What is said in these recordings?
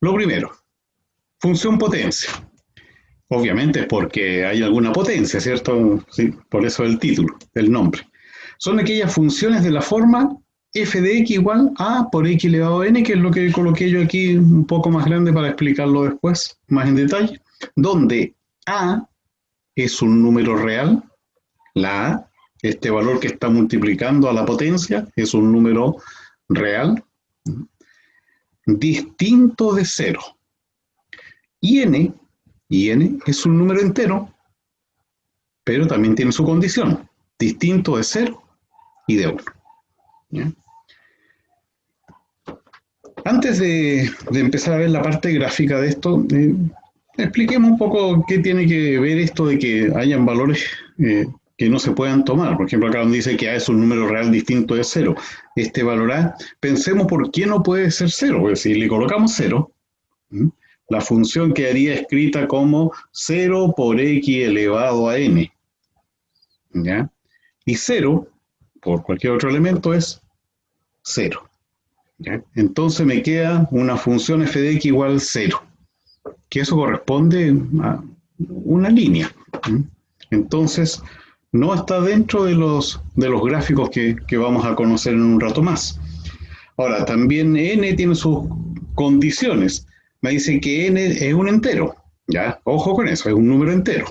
Lo primero, función potencia. Obviamente es porque hay alguna potencia, ¿cierto? Sí, por eso el título, el nombre. Son aquellas funciones de la forma f de x igual a por x elevado a n, que es lo que coloqué yo aquí un poco más grande para explicarlo después, más en detalle, donde a es un número real, la a, este valor que está multiplicando a la potencia, es un número real, distinto de cero. Y n es un número entero, pero también tiene su condición, distinto de cero y de uno. ¿Ya? Antes de empezar a ver la parte gráfica de esto, expliquemos un poco qué tiene que ver esto de que hayan valores que no se puedan tomar. Por ejemplo, acá donde dice que A es un número real distinto de cero. Este valor A, pensemos por qué no puede ser cero. Porque si le colocamos cero, la función quedaría escrita como 0 por x elevado a n. ¿Ya? Y 0, por cualquier otro elemento, es 0. ¿Ya? Entonces me queda una función f de x igual 0, que eso corresponde a una línea. Entonces, no está dentro de los gráficos que vamos a conocer en un rato más. Ahora, también n tiene sus condiciones. Me dice que n es un entero. ¿Ya? Ojo con eso, es un número entero.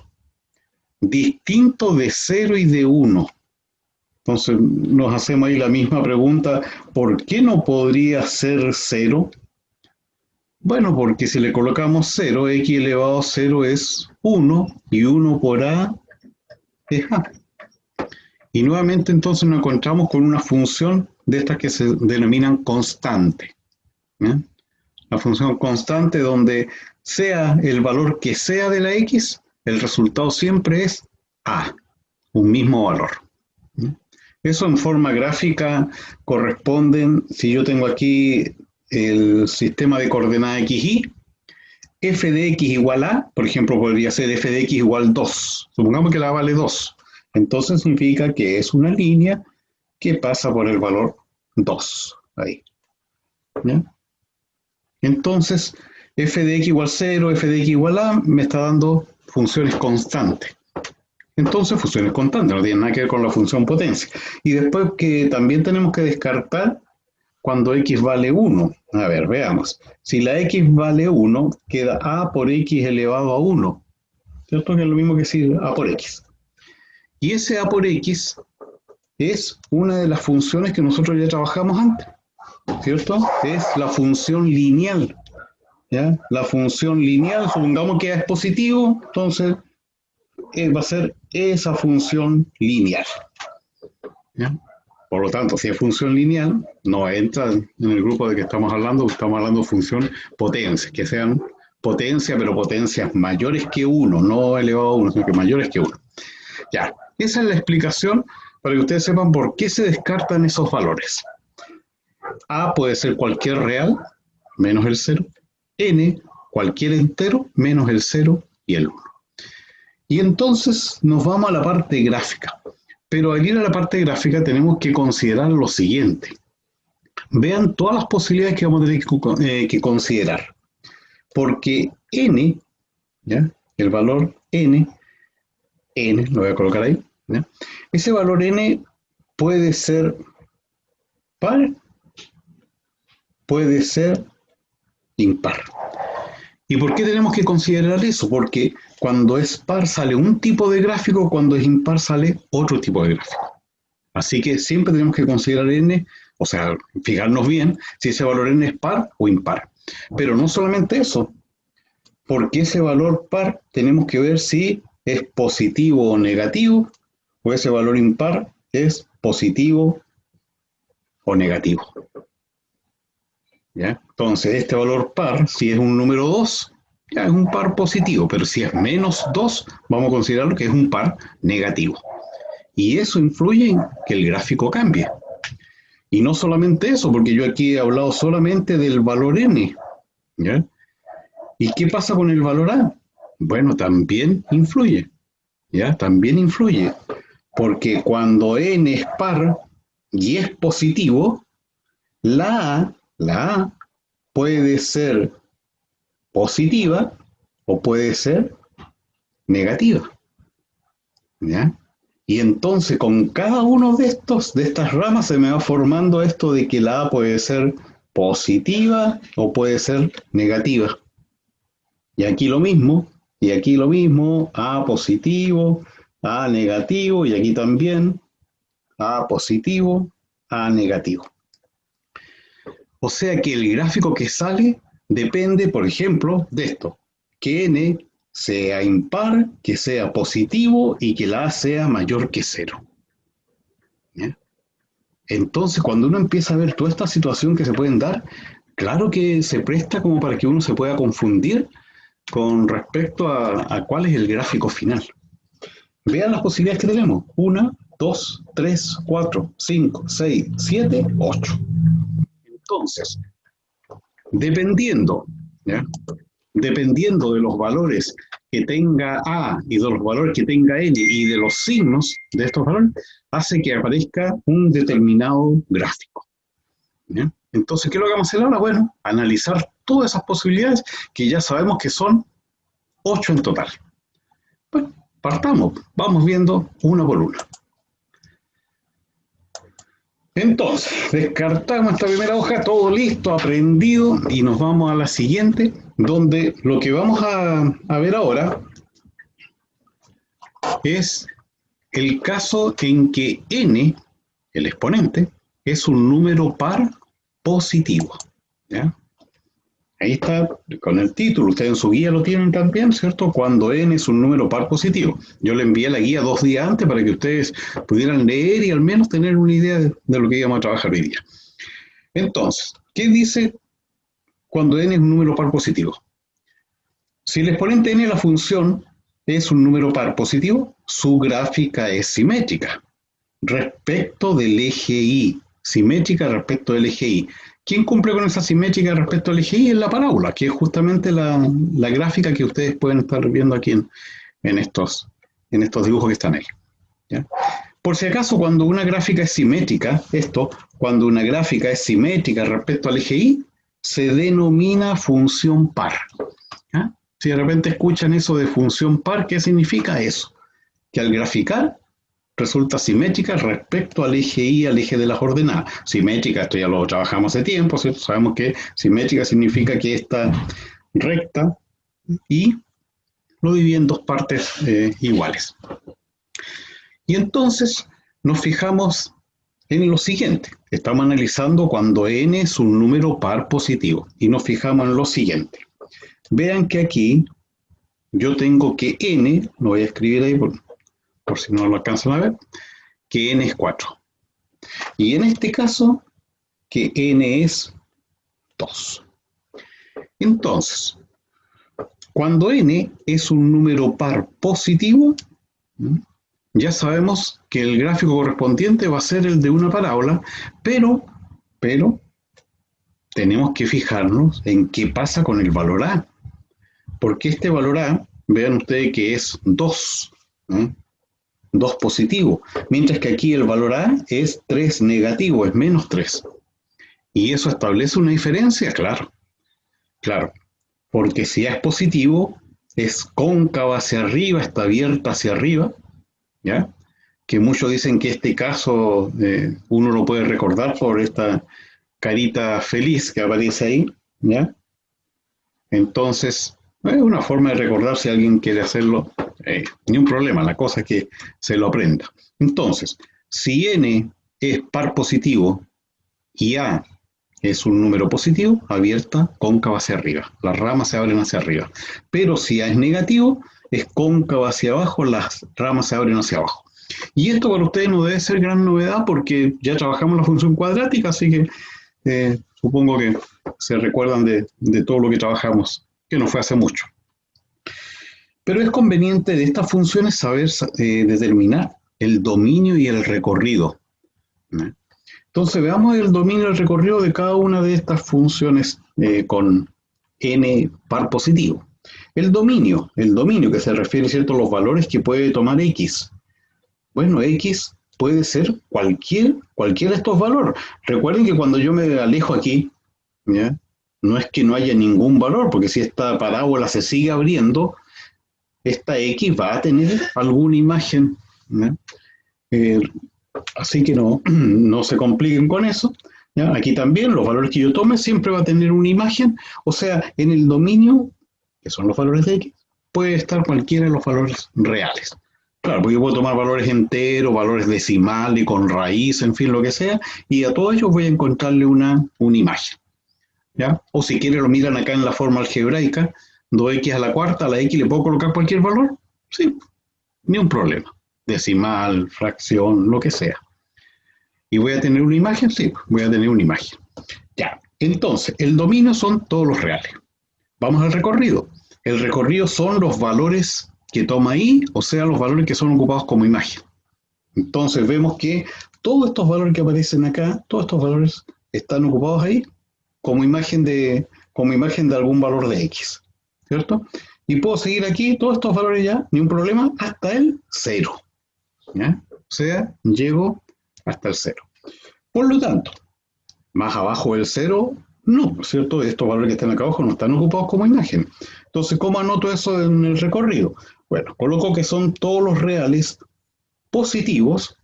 Distinto de 0 y de 1. Entonces nos hacemos ahí la misma pregunta, ¿por qué no podría ser 0? Bueno, porque si le colocamos 0, x elevado a 0 es 1 y 1 por a es a. Y nuevamente entonces nos encontramos con una función de estas que se denominan constante. ¿Ya? La función constante donde sea el valor que sea de la x, el resultado siempre es a, un mismo valor. ¿Ya? Eso en forma gráfica corresponden, si yo tengo aquí el sistema de coordenadas xy, f de x igual a, por ejemplo, podría ser f de x igual 2. Supongamos que la vale 2. Entonces significa que es una línea que pasa por el valor 2. Ahí. ¿Ya? Entonces, f de x igual 0, f de x igual a, me está dando funciones constantes. Entonces, funciones constantes, no tiene nada que ver con la función potencia. Y después que también tenemos que descartar cuando x vale 1. A ver, veamos. Si la x vale 1, queda a por x elevado a 1. ¿Cierto? Que es lo mismo que decir a por x. Y ese a por x es una de las funciones que nosotros ya trabajamos antes. ¿Cierto? Es la función lineal. ¿Ya? La función lineal, supongamos que es positivo, entonces va a ser esa función lineal. ¿Ya? Por lo tanto, si es función lineal, no entra en el grupo de que estamos hablando de función potencia, que sean potencia, pero potencias mayores que 1, no elevado a 1, sino que mayores que 1. Ya, esa es la explicación para que ustedes sepan por qué se descartan esos valores. A puede ser cualquier real, menos el 0. N, cualquier entero, menos el 0 y el 1. Y entonces nos vamos a la parte gráfica. Pero al ir a la parte gráfica tenemos que considerar lo siguiente. Vean todas las posibilidades que vamos a tener que considerar. Porque n, ¿ya? El valor n, lo voy a colocar ahí, ¿ya? Ese valor n puede ser par, puede ser impar. ¿Y por qué tenemos que considerar eso? Porque cuando es par sale un tipo de gráfico, cuando es impar sale otro tipo de gráfico. Así que siempre tenemos que considerar n, o sea, fijarnos bien si ese valor n es par o impar. Pero no solamente eso, porque ese valor par tenemos que ver si es positivo o negativo, o ese valor impar es positivo o negativo. ¿Ya? Entonces, este valor par, si es un número 2, ya es un par positivo, pero si es menos 2, vamos a considerarlo que es un par negativo. Y eso influye en que el gráfico cambie. Y no solamente eso, porque yo aquí he hablado solamente del valor n. ¿Ya? ¿Y qué pasa con el valor a? Bueno, también influye. ¿Ya? También influye. Porque cuando n es par y es positivo, la a puede ser positiva o puede ser negativa, ¿ya? Y entonces con cada uno de estas ramas se me va formando esto de que la A puede ser positiva o puede ser negativa. Y aquí lo mismo, y aquí lo mismo, A positivo, A negativo, y aquí también A positivo, A negativo. O sea que el gráfico que sale depende, por ejemplo, de esto, que n sea impar, que sea positivo y que la A sea mayor que cero. ¿Ya? Entonces, cuando uno empieza a ver toda esta situación que se pueden dar, claro que se presta como para que uno se pueda confundir con respecto a cuál es el gráfico final. Vean las posibilidades que tenemos. 1, 2, 3, 4, 5, 6, 7, 8. Entonces, dependiendo, ¿ya? Dependiendo de los valores que tenga A y de los valores que tenga N y de los signos de estos valores, hace que aparezca un determinado gráfico. ¿Ya? Entonces, ¿qué es lo que vamos a hacer ahora? Bueno, analizar todas esas posibilidades que ya sabemos que son 8 en total. Bueno, partamos, vamos viendo una por una. Entonces, descartamos esta primera hoja, todo listo, aprendido, y nos vamos a la siguiente, donde lo que vamos a ver ahora es el caso en que n, el exponente, es un número par positivo. ¿Ya? Ahí está, con el título, ustedes en su guía lo tienen también, ¿cierto? Cuando n es un número par positivo. Yo le envié la guía 2 días antes para que ustedes pudieran leer y al menos tener una idea de lo que íbamos a trabajar hoy día. Entonces, ¿qué dice cuando n es un número par positivo? Si el exponente n de la función es un número par positivo, su gráfica es simétrica respecto del eje y. Simétrica respecto del eje y. ¿Quién cumple con esa simétrica respecto al eje y? Es la parábola, que es justamente la gráfica que ustedes pueden estar viendo aquí en estos dibujos que están ahí. ¿Ya? Por si acaso, cuando una gráfica es simétrica, cuando una gráfica es simétrica respecto al eje y, se denomina función par. ¿Ya? Si de repente escuchan eso de función par, ¿qué significa eso? Que al graficar resulta simétrica respecto al eje y, al eje de las ordenadas. Simétrica, esto ya lo trabajamos hace tiempo, ¿cierto? Sabemos que simétrica significa que esta recta y lo divide en dos partes iguales. Y entonces nos fijamos en lo siguiente. Estamos analizando cuando n es un número par positivo y nos fijamos en lo siguiente. Vean que aquí yo tengo que n, lo voy a escribir ahí por si no lo alcanzan a ver, que n es 4. Y en este caso, que n es 2. Entonces, cuando n es un número par positivo, ya sabemos que el gráfico correspondiente va a ser el de una parábola, pero tenemos que fijarnos en qué pasa con el valor a. Porque este valor a, vean ustedes que es 2. 2 positivo, mientras que aquí el valor A es 3 negativo, es menos 3. ¿Y eso establece una diferencia? Claro, claro, porque si A es positivo, es cóncava hacia arriba, está abierta hacia arriba, ¿ya? Que muchos dicen que este caso uno lo puede recordar por esta carita feliz que aparece ahí, ¿ya? Entonces, es una forma de recordar si alguien quiere hacerlo, ni un problema, la cosa es que se lo aprenda. Entonces, si n es par positivo y a es un número positivo, abierta, cóncava hacia arriba. Las ramas se abren hacia arriba. Pero si a es negativo, es cóncava hacia abajo, las ramas se abren hacia abajo. Y esto para ustedes no debe ser gran novedad porque ya trabajamos la función cuadrática, así que supongo que se recuerdan de todo lo que trabajamos, que no fue hace mucho. Pero es conveniente de estas funciones saber determinar el dominio y el recorrido. Entonces veamos el dominio y el recorrido de cada una de estas funciones con n par positivo. El dominio que se refiere, ¿cierto?, a los valores que puede tomar x. Bueno, x puede ser cualquier de estos valores. Recuerden que cuando yo me alejo aquí, ¿ya?, no es que no haya ningún valor, porque si esta parábola se sigue abriendo, esta X va a tener alguna imagen, ¿no? Eh, Así que no se compliquen con eso, ¿ya? Aquí también los valores que yo tome siempre va a tener una imagen, o sea, en el dominio, que son los valores de X, puede estar cualquiera de los valores reales. Claro, porque yo puedo tomar valores enteros, valores decimales, con raíz, en fin, lo que sea, y a todos ellos voy a encontrarle una imagen, ¿ya? O si quieren lo miran acá en la forma algebraica, 2x a la cuarta, a la X le puedo colocar cualquier valor, sí, ni un problema. Decimal, fracción, lo que sea. ¿Y voy a tener una imagen? Sí, voy a tener una imagen. Ya, entonces, el dominio son todos los reales. Vamos al recorrido. El recorrido son los valores que toma I, o sea, los valores que son ocupados como imagen. Entonces vemos que todos estos valores que aparecen acá, todos estos valores están ocupados ahí como imagen de algún valor de X, ¿cierto? Y puedo seguir aquí todos estos valores ya, ni un problema, hasta el 0. ¿Ya? O sea, llego hasta el 0. Por lo tanto, más abajo del 0, no, ¿no es cierto? Estos valores que están acá abajo no están ocupados como imagen. Entonces, ¿cómo anoto eso en el recorrido? Bueno, coloco que son todos los reales positivos,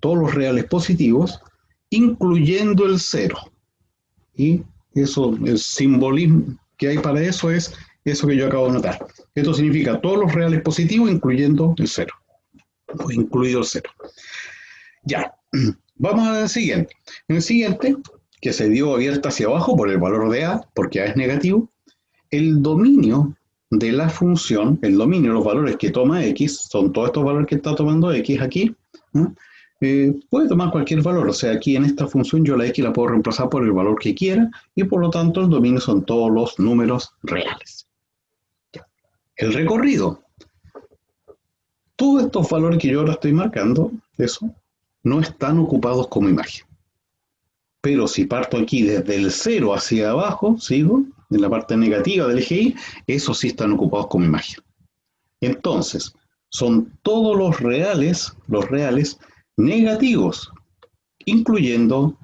incluyendo el 0. Y eso, el simbolismo que hay para eso es eso que yo acabo de notar. Esto significa todos los reales positivos, incluyendo el 0, o incluido el 0. Ya, vamos al siguiente. En el siguiente, que se dio abierta hacia abajo por el valor de A, porque A es negativo, el dominio de la función, el dominio de los valores que toma X, son todos estos valores que está tomando X aquí, ¿no? Puede tomar cualquier valor, o sea, aquí en esta función yo la X la puedo reemplazar por el valor que quiera, y por lo tanto el dominio son todos los números reales. Ya. El recorrido. Todos estos valores que yo ahora estoy marcando, eso, no están ocupados como imagen. Pero si parto aquí desde el 0 hacia abajo, sigo, en la parte negativa del eje Y, esos sí están ocupados como imagen. Entonces, son todos los reales negativos, incluyendo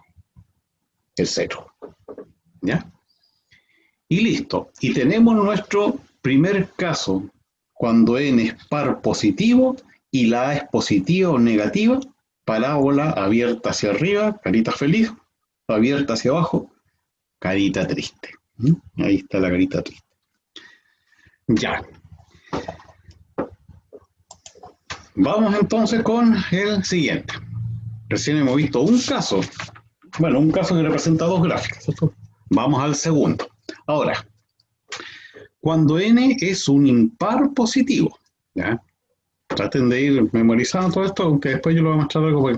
el 0. ¿Ya? Y listo. Y tenemos nuestro primer caso, cuando n es par positivo y la A es positiva o negativa, parábola abierta hacia arriba, carita feliz, abierta hacia abajo, carita triste. Ahí está la carita triste. Ya. Vamos entonces con el siguiente. Recién hemos visto un caso. Bueno, un caso que representa dos gráficas, ¿cierto? Vamos al segundo. Ahora, cuando n es un impar positivo, ¿ya? Traten de ir memorizando todo esto, aunque después yo lo voy a mostrar algo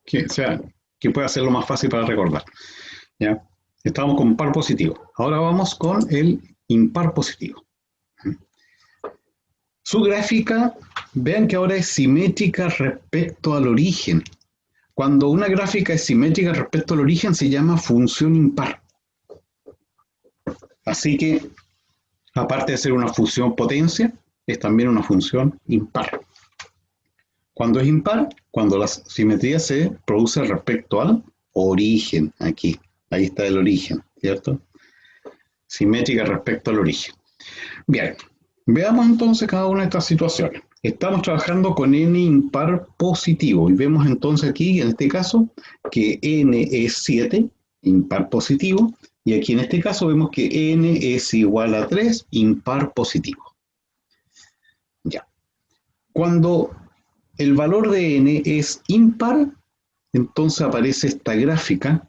que pueda hacerlo más fácil para recordar. ¿Ya? Estamos con par positivo. Ahora vamos con el impar positivo. Su gráfica, vean que ahora es simétrica respecto al origen. Cuando una gráfica es simétrica respecto al origen se llama función impar. Así que, aparte de ser una función potencia, es también una función impar. Cuando es impar, cuando la simetría se produce respecto al origen, aquí, ahí está el origen, ¿cierto? Simétrica respecto al origen. Bien, veamos entonces cada una de estas situaciones. Estamos trabajando con n impar positivo y vemos entonces aquí, en este caso, que n es 7, impar positivo, y aquí en este caso vemos que n es igual a 3, impar positivo. Ya. Cuando el valor de n es impar, entonces aparece esta gráfica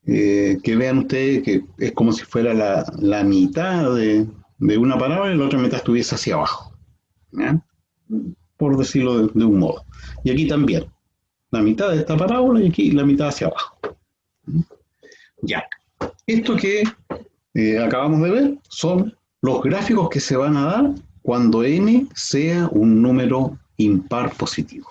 que vean ustedes que es como si fuera la mitad de una parábola y la otra mitad estuviese hacia abajo, ¿ya? Por decirlo de un modo. Y aquí también, la mitad de esta parábola y aquí la mitad hacia abajo. Ya, esto que acabamos de ver son los gráficos que se van a dar cuando n sea un número impar positivo.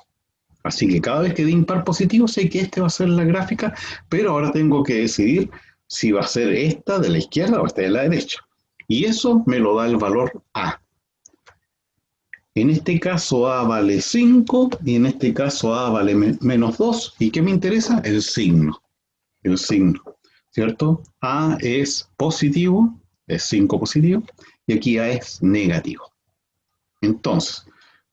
Así que cada vez que dé impar positivo sé que este va a ser la gráfica, pero ahora tengo que decidir si va a ser esta de la izquierda o esta de la derecha. Y eso me lo da el valor A. En este caso A vale 5 y en este caso A vale menos 2. ¿Y qué me interesa? El signo. El signo. ¿cierto? A es positivo, es 5 positivo, y aquí A es negativo. Entonces,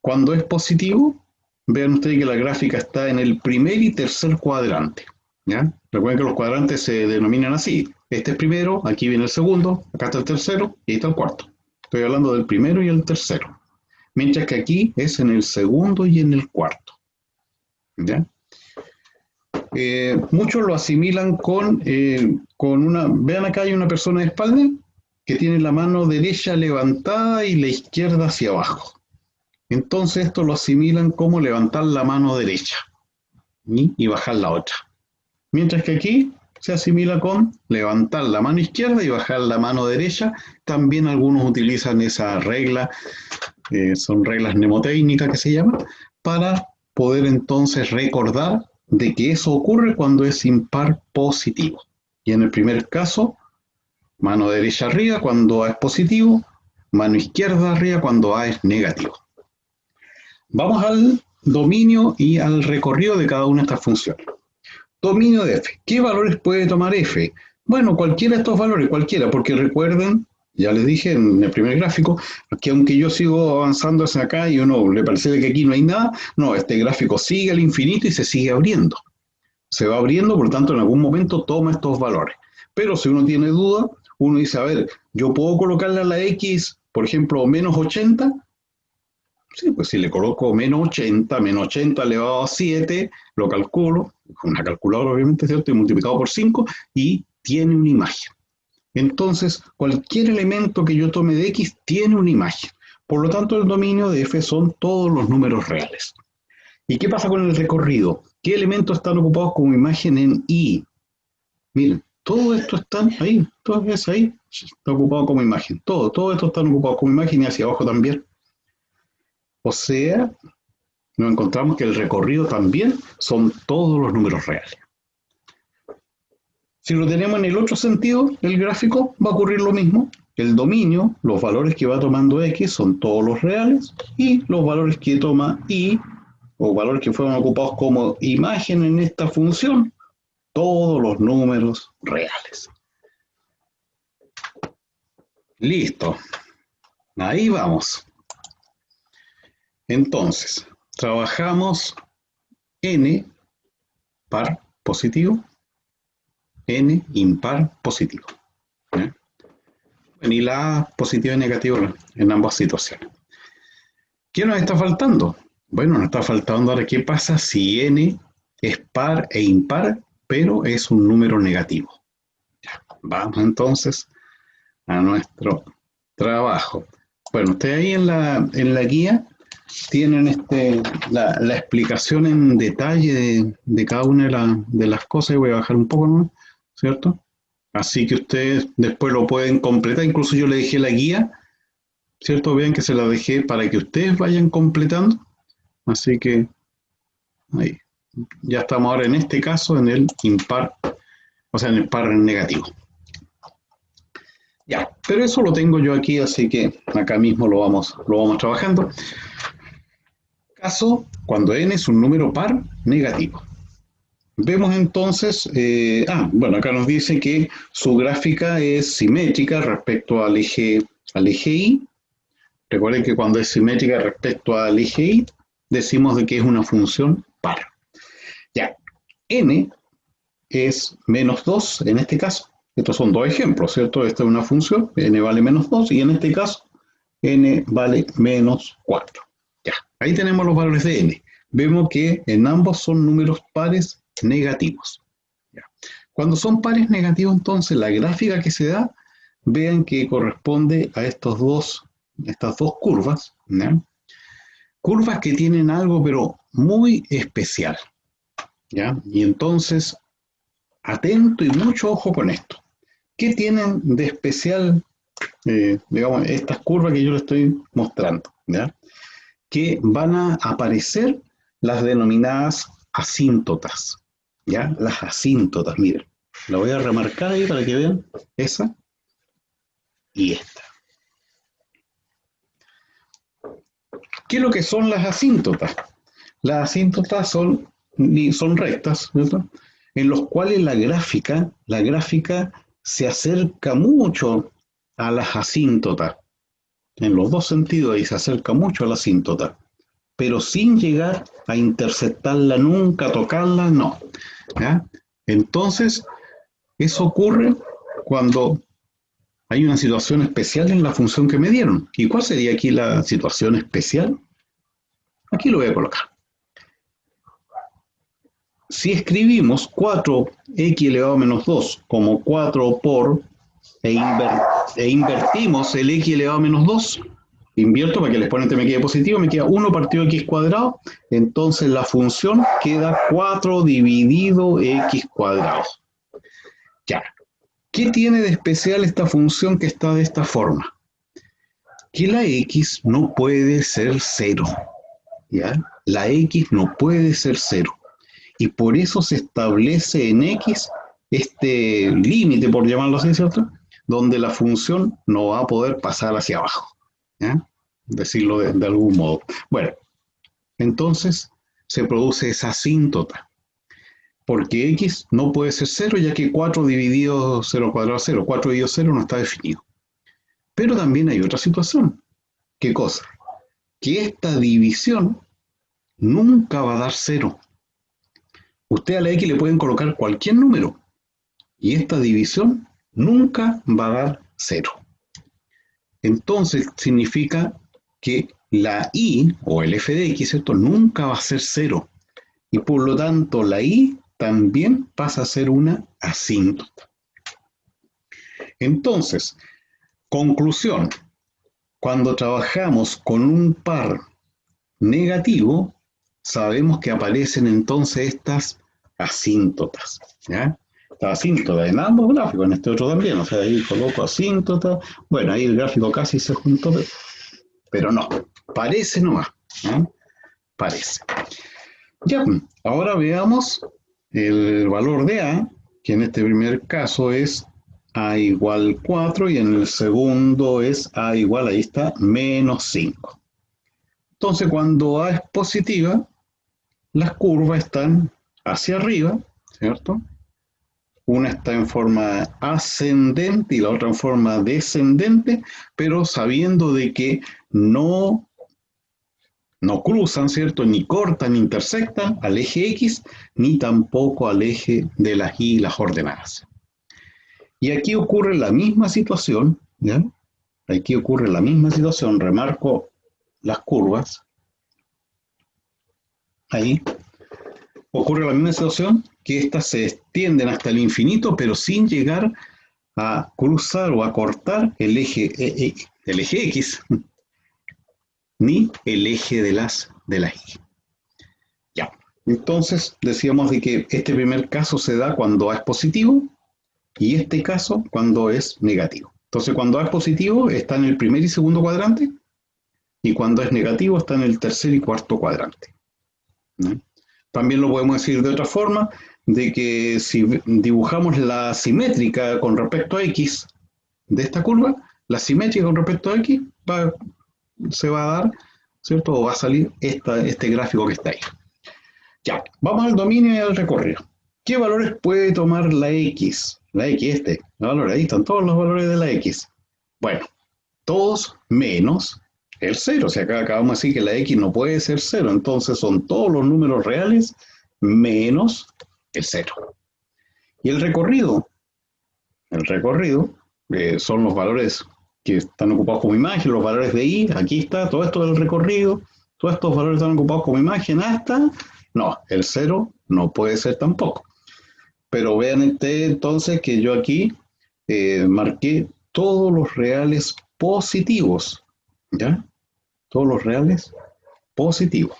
cuando es positivo, vean ustedes que la gráfica está en el primer y tercer cuadrante. ¿Ya? Recuerden que los cuadrantes se denominan así. Este es primero, aquí viene el segundo, acá está el tercero y ahí está el cuarto. Estoy hablando del primero y el tercero. Mientras que aquí es en el segundo y en el cuarto. ¿Ya? Muchos lo asimilan con una... Vean acá hay una persona de espalda que tiene la mano derecha levantada y la izquierda hacia abajo. Entonces esto lo asimilan como levantar la mano derecha y bajar la otra. Mientras que aquí se asimila con levantar la mano izquierda y bajar la mano derecha. También algunos utilizan esa regla, son reglas mnemotécnicas que se llaman, para poder entonces recordar de que eso ocurre cuando es impar positivo. Y en el primer caso, mano derecha arriba cuando A es positivo, mano izquierda arriba cuando A es negativo. Vamos al dominio y al recorrido de cada una de estas funciones. Dominio de f. ¿Qué valores puede tomar f? Bueno, cualquiera de estos valores, cualquiera, porque recuerden, ya les dije en el primer gráfico, que aunque yo sigo avanzando hacia acá y uno le parece que aquí no hay nada, no, este gráfico sigue al infinito y se sigue abriendo. Se va abriendo, por lo tanto, en algún momento toma estos valores. Pero si uno tiene duda, uno dice, a ver, yo puedo colocarle a la x, por ejemplo, menos 80. Sí, pues si le coloco menos 80 elevado a 7, lo calculo, con una calculadora obviamente, ¿cierto? Y multiplicado por 5 y tiene una imagen. Entonces, cualquier elemento que yo tome de x tiene una imagen. Por lo tanto, el dominio de f son todos los números reales. ¿Y qué pasa con el recorrido? ¿Qué elementos están ocupados como imagen en y? Miren, todo esto está ahí, todo eso ahí está ocupado como imagen. Todo esto está ocupado como imagen y hacia abajo también. O sea, nos encontramos que el recorrido también son todos los números reales. Si lo tenemos en el otro sentido, el gráfico va a ocurrir lo mismo. El dominio, los valores que va tomando x son todos los reales y los valores que toma y, o valores que fueron ocupados como imagen en esta función, todos los números reales. Listo. Ahí vamos. Entonces, trabajamos n par positivo, n impar positivo. ¿Eh? Y la positiva y negativa en ambas situaciones. ¿Qué nos está faltando? Bueno, nos está faltando ahora qué pasa si n es par e impar, pero es un número negativo. Ya, vamos entonces a nuestro trabajo. Bueno, ustedes ahí en la guía tienen la explicación en detalle de cada una de las cosas. Voy a bajar un poco, ¿no? ¿Cierto? Así que ustedes después lo pueden completar. Incluso yo le dejé la guía, ¿cierto? Vean que se la dejé para que ustedes vayan completando. Así que ahí. Ya estamos ahora en este caso en el impar, o sea, en el par negativo. Ya, pero eso lo tengo yo aquí, así que acá mismo lo vamos trabajando. Caso cuando n es un número par negativo. Vemos entonces, bueno, acá nos dice que su gráfica es simétrica respecto al eje Y. Recuerden que cuando es simétrica respecto al eje Y, decimos de que es una función par. Ya, n es menos 2 en este caso. Estos son dos ejemplos, ¿cierto? Esta es una función, n vale menos 2, y en este caso, n vale menos 4. Ya, ahí tenemos los valores de n. Vemos que en ambos son números pares negativos. Ya. Cuando son pares negativos, entonces la gráfica que se da, vean que corresponde a estas dos curvas, ¿ya? Curvas que tienen algo pero muy especial, ¿ya? Y entonces, atento y mucho ojo con esto. ¿Qué tienen de especial, digamos, estas curvas que yo les estoy mostrando? ¿Ya? Que van a aparecer las denominadas asíntotas, ¿ya? Las asíntotas, miren. La voy a remarcar ahí para que vean esa y esta. ¿Qué es lo que son las asíntotas? Las asíntotas son rectas, ¿cierto? en los cuales la gráfica se acerca mucho a las asíntotas. En los dos sentidos ahí se acerca mucho a la asíntota, pero sin llegar a interceptarla nunca, tocarla, no. ¿Ya? Entonces, eso ocurre cuando hay una situación especial en la función que me dieron. ¿Y cuál sería aquí la situación especial? Aquí lo voy a colocar. Si escribimos 4x elevado a menos 2 como 4 por e invertimos el x elevado a menos 2, invierto para que el exponente me quede positivo, me queda 1 partido x cuadrado, entonces la función queda 4 dividido x cuadrado. Ya. ¿Qué tiene de especial esta función que está de esta forma? Que la x no puede ser 0. ¿Ya? La x no puede ser 0. Y por eso se establece en x este límite, por llamarlo así, ¿cierto? Donde la función no va a poder pasar hacia abajo. ¿Ya? Decirlo de algún modo. Bueno, entonces se produce esa asíntota. Porque x no puede ser 0, ya que 4 dividido 0 cuadrado es 0. 4 dividido 0 no está definido. Pero también hay otra situación. ¿Qué cosa? Que esta división nunca va a dar 0. Usted a la x le pueden colocar cualquier número y esta división nunca va a dar 0. Entonces significa que la y o el f de x, ¿cierto? Nunca va a ser 0 y por lo tanto la y también pasa a ser una asíntota. Entonces, conclusión, cuando trabajamos con un par negativo, sabemos que aparecen entonces estas asíntotas, ¿ya? Esta asíntota en ambos gráficos, en este otro también, o sea, ahí coloco asíntota, bueno, ahí el gráfico casi se juntó, pero no, parece nomás, ¿no? Parece. Ya, ahora veamos el valor de A, que en este primer caso es A igual 4 y en el segundo es A igual, ahí está, menos 5. Entonces, cuando A es positiva, las curvas están hacia arriba, ¿cierto? Una está en forma ascendente y la otra en forma descendente, pero sabiendo de que no cruzan, ¿cierto? Ni cortan, ni intersectan al eje X, ni tampoco al eje de las Y y las ordenadas. Y aquí ocurre la misma situación, ¿ya? Aquí ocurre la misma situación, remarco las curvas, ahí, ocurre la misma situación, que estas se extienden hasta el infinito, pero sin llegar a cruzar o a cortar el eje X, ni el eje de las Y. Ya. Entonces, decíamos de que este primer caso se da cuando A es positivo y este caso cuando es negativo. Entonces, cuando A es positivo está en el primer y segundo cuadrante y cuando es negativo está en el tercer y cuarto cuadrante. ¿No? También lo podemos decir de otra forma, de que si dibujamos la simétrica con respecto a X de esta curva, la simétrica con respecto a X se va a dar, ¿cierto? O va a salir este gráfico que está ahí. Ya, vamos al dominio y al recorrido. ¿Qué valores puede tomar la X? La X, ahí están todos los valores de la X. Bueno, todos menos el 0. O sea, acá acabamos de decir que la X no puede ser 0. Entonces son todos los números reales menos el 0. Y el recorrido son los valores que están ocupados como imagen, los valores de Y, aquí está, todo esto del recorrido, todos estos valores están ocupados como imagen hasta, no, el 0 no puede ser tampoco. Pero vean entonces que yo aquí marqué todos los reales positivos, ¿ya? Todos los reales positivos.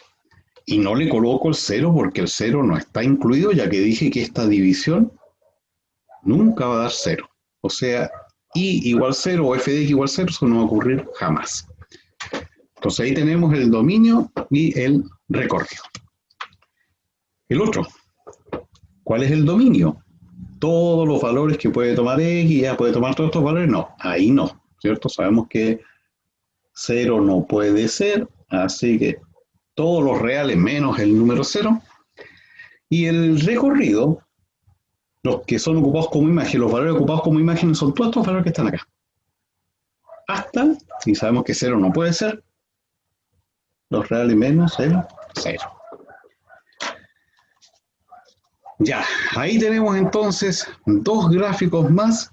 Y no le coloco el 0 porque el 0 no está incluido, ya que dije que esta división nunca va a dar 0. O sea, y igual 0 o f de x igual 0, eso no va a ocurrir jamás. Entonces ahí tenemos el dominio y el recorrido. El otro, ¿cuál es el dominio? Todos los valores que puede tomar x, ya puede tomar todos estos valores, no, ahí no, ¿cierto? Sabemos que 0 no puede ser, así que todos los reales menos el número 0. Y el recorrido los que son ocupados como imagen, los valores ocupados como imagen son todos estos valores que están acá. Hasta, y sabemos que 0 no puede ser, los reales menos el 0. Ya, ahí tenemos entonces dos gráficos más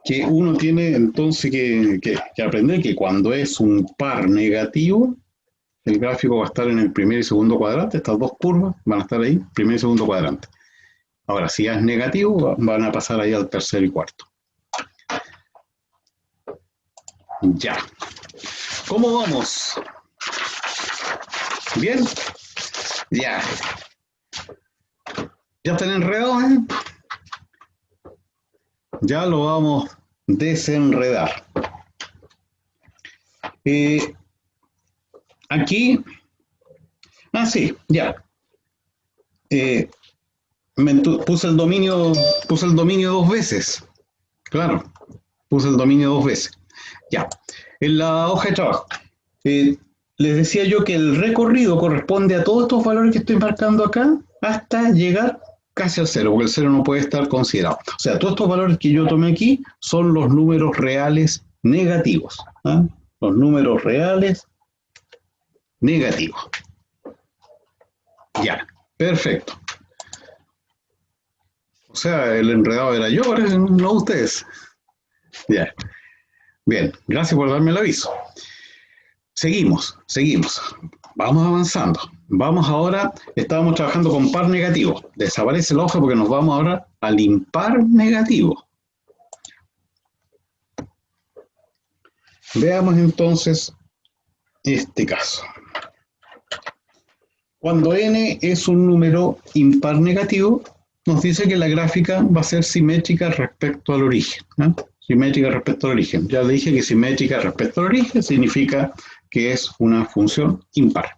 que uno tiene entonces que aprender que cuando es un par negativo, el gráfico va a estar en el primer y segundo cuadrante, estas dos curvas van a estar ahí, primer y segundo cuadrante. Ahora, si ya es negativo, van a pasar ahí al tercer y cuarto. Ya. ¿Cómo vamos? ¿Bien? Ya. ¿Ya están enredados? Ya lo vamos a desenredar. Aquí. Sí, ya. Puse el dominio dos veces. Claro, puse el dominio dos veces. Ya. En la hoja de trabajo. Les decía yo que el recorrido corresponde a todos estos valores que estoy marcando acá hasta llegar casi al 0, porque el 0 no puede estar considerado. O sea, todos estos valores que yo tomé aquí son los números reales negativos. ¿Ah? Los números reales negativos. Ya, perfecto. O sea, el enredado era yo, no ustedes. Ya. Bien, gracias por darme el aviso. Seguimos. Vamos avanzando. Vamos ahora, estábamos trabajando con par negativo. Desaparece la hoja porque nos vamos ahora al impar negativo. Veamos entonces este caso. Cuando n es un número impar negativo, nos dice que la gráfica va a ser simétrica respecto al origen, ¿no? Simétrica respecto al origen. Ya le dije que simétrica respecto al origen significa que es una función impar.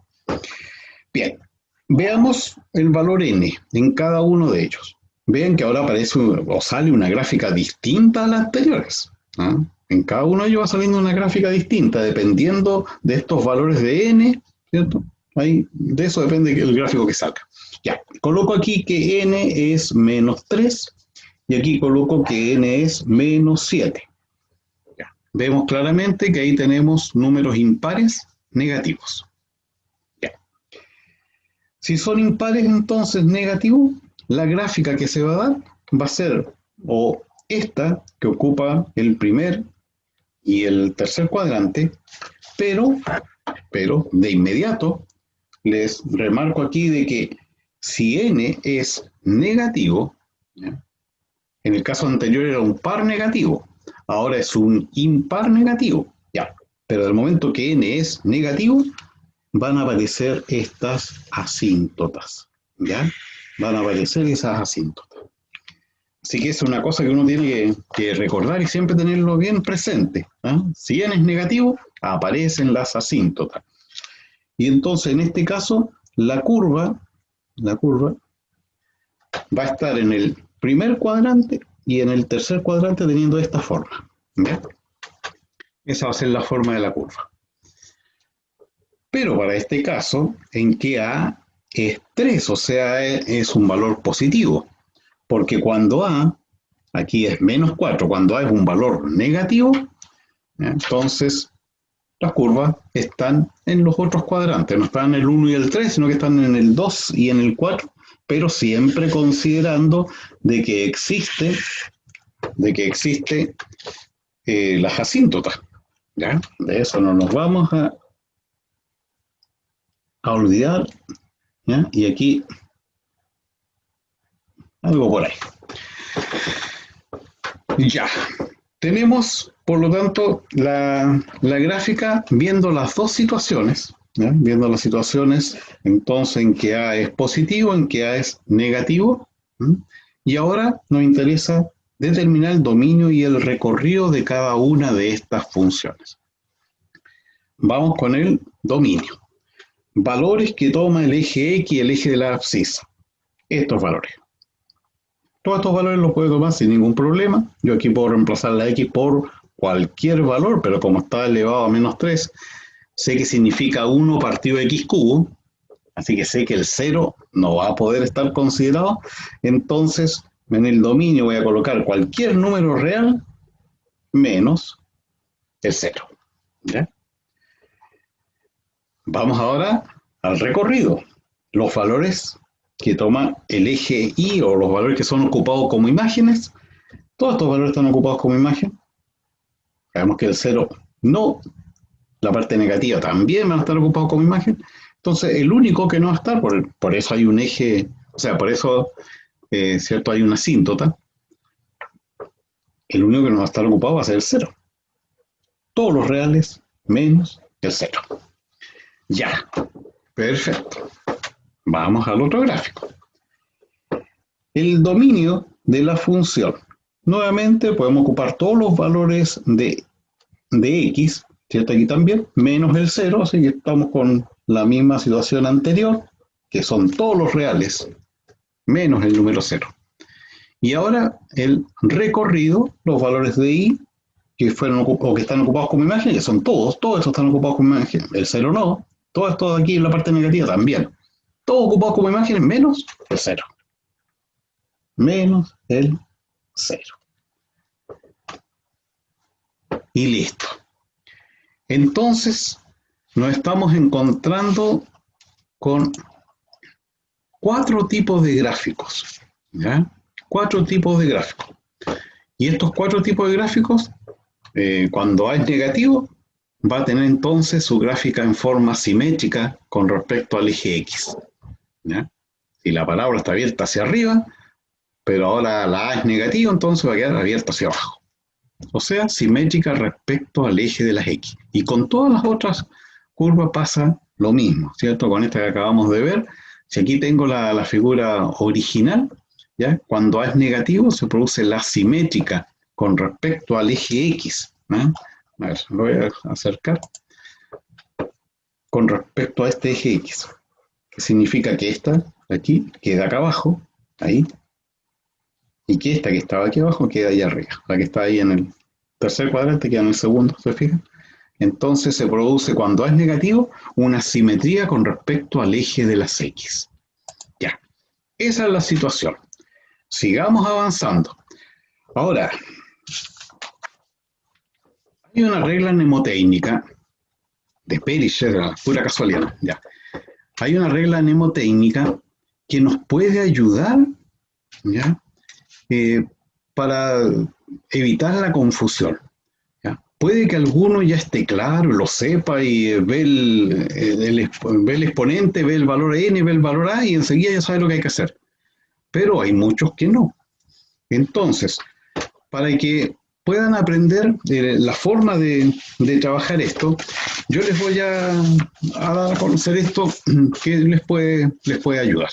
Bien, veamos el valor n en cada uno de ellos. Vean que ahora aparece o sale una gráfica distinta a las anteriores, ¿no? En cada uno de ellos va saliendo una gráfica distinta dependiendo de estos valores de n, ¿cierto? Ahí, de eso depende el gráfico que salga. Ya, coloco aquí que n es menos 3 y aquí coloco que n es menos 7. Ya, vemos claramente que ahí tenemos números impares negativos. Ya. Si son impares entonces negativos, la gráfica que se va a dar va a ser o esta que ocupa el primer y el tercer cuadrante, pero de inmediato les remarco aquí de que si n es negativo, ¿ya? En el caso anterior era un par negativo, ahora es un impar negativo, ya. Pero del momento que n es negativo, van a aparecer estas asíntotas, ¿ya? Van a aparecer esas asíntotas. Así que es una cosa que uno tiene que recordar y siempre tenerlo bien presente, ¿eh? Si n es negativo, aparecen las asíntotas. Y entonces, en este caso, la curva va a estar en el primer cuadrante y en el tercer cuadrante teniendo esta forma, ¿ya? Esa va a ser la forma de la curva. Pero para este caso, en que A es 3, o sea, es un valor positivo. Porque cuando A, aquí es menos 4, cuando A es un valor negativo, entonces las curvas están en los otros cuadrantes, no están en el 1 y el 3, sino que están en el 2 y en el 4, pero siempre considerando de que existe las asíntotas, ¿ya? De eso no nos vamos a olvidar, ¿ya? Y aquí algo por ahí. Ya, tenemos por lo tanto la gráfica viendo las dos situaciones, ¿ya? Viendo las situaciones entonces en que A es positivo, en que A es negativo, ¿sí? Y ahora nos interesa determinar el dominio y el recorrido de cada una de estas funciones. Vamos con el dominio. Valores que toma el eje X y el eje de la abscisa. Estos valores. Todos estos valores los puedo tomar sin ningún problema. Yo aquí puedo reemplazar la X por cualquier valor, pero como está elevado a menos 3, sé que significa 1 partido de X cubo, así que sé que el 0 no va a poder estar considerado, entonces En el dominio voy a colocar cualquier número real menos el 0. ¿Ya? Vamos ahora al recorrido. Los valores que toma el eje Y o los valores que son ocupados como imágenes, todos estos valores están ocupados como imagen. Sabemos que el 0 no, la parte negativa también van a estar ocupados como imagen. Entonces, el único que no va a estar, por eso hay un eje, o sea, por eso, ¿cierto? Hay una asíntota. El único que no va a estar ocupado va a ser el 0. Todos los reales menos el 0. Ya, perfecto. Vamos al otro gráfico. El dominio de la función. Nuevamente podemos ocupar todos los valores de x, ¿cierto? Aquí también, menos el 0, así que estamos con la misma situación anterior, que son todos los reales, menos el número 0. Y ahora el recorrido, los valores de y, que fueron o que están ocupados como imagen, que son todos estos están ocupados como imagen, el 0 no, todo esto de aquí en la parte negativa también, todos ocupados como imagen menos el 0. Menos el 0. Y listo. Entonces, nos estamos encontrando con 4 tipos de gráficos. ¿Ya? 4 tipos de gráficos. Y estos 4 tipos de gráficos, cuando A es negativo, va a tener entonces su gráfica en forma simétrica con respecto al eje X. ¿Ya? Si la palabra está abierta hacia arriba, pero ahora la A es negativa, entonces va a quedar abierta hacia abajo. O sea, simétrica respecto al eje de las X. Y con todas las otras curvas pasa lo mismo, ¿cierto? Con esta que acabamos de ver, si aquí tengo la figura original, ¿ya? Cuando A es negativo se produce la simétrica con respecto al eje X. ¿Eh? A ver, lo voy a acercar. Con respecto a este eje X. Que significa que esta, aquí, queda acá abajo, ahí, y que esta que estaba aquí abajo queda ahí arriba. La que está ahí en el tercer cuadrante queda en el segundo, ¿se fijan? Entonces se produce, cuando A es negativo, una simetría con respecto al eje de las X. Ya, esa es la situación. Sigamos avanzando. Ahora, hay una regla mnemotécnica de Perisher, pura casualidad. Ya. Hay una regla mnemotécnica que nos puede ayudar, ¿ya? Para evitar la confusión. ¿Ya? Puede que alguno ya esté claro, lo sepa y ve ve el exponente, ve el valor n, ve el valor a y enseguida ya sabe lo que hay que hacer. Pero hay muchos que no. Entonces, para que puedan aprender la forma de trabajar esto, yo les voy a dar a conocer esto que les puede ayudar.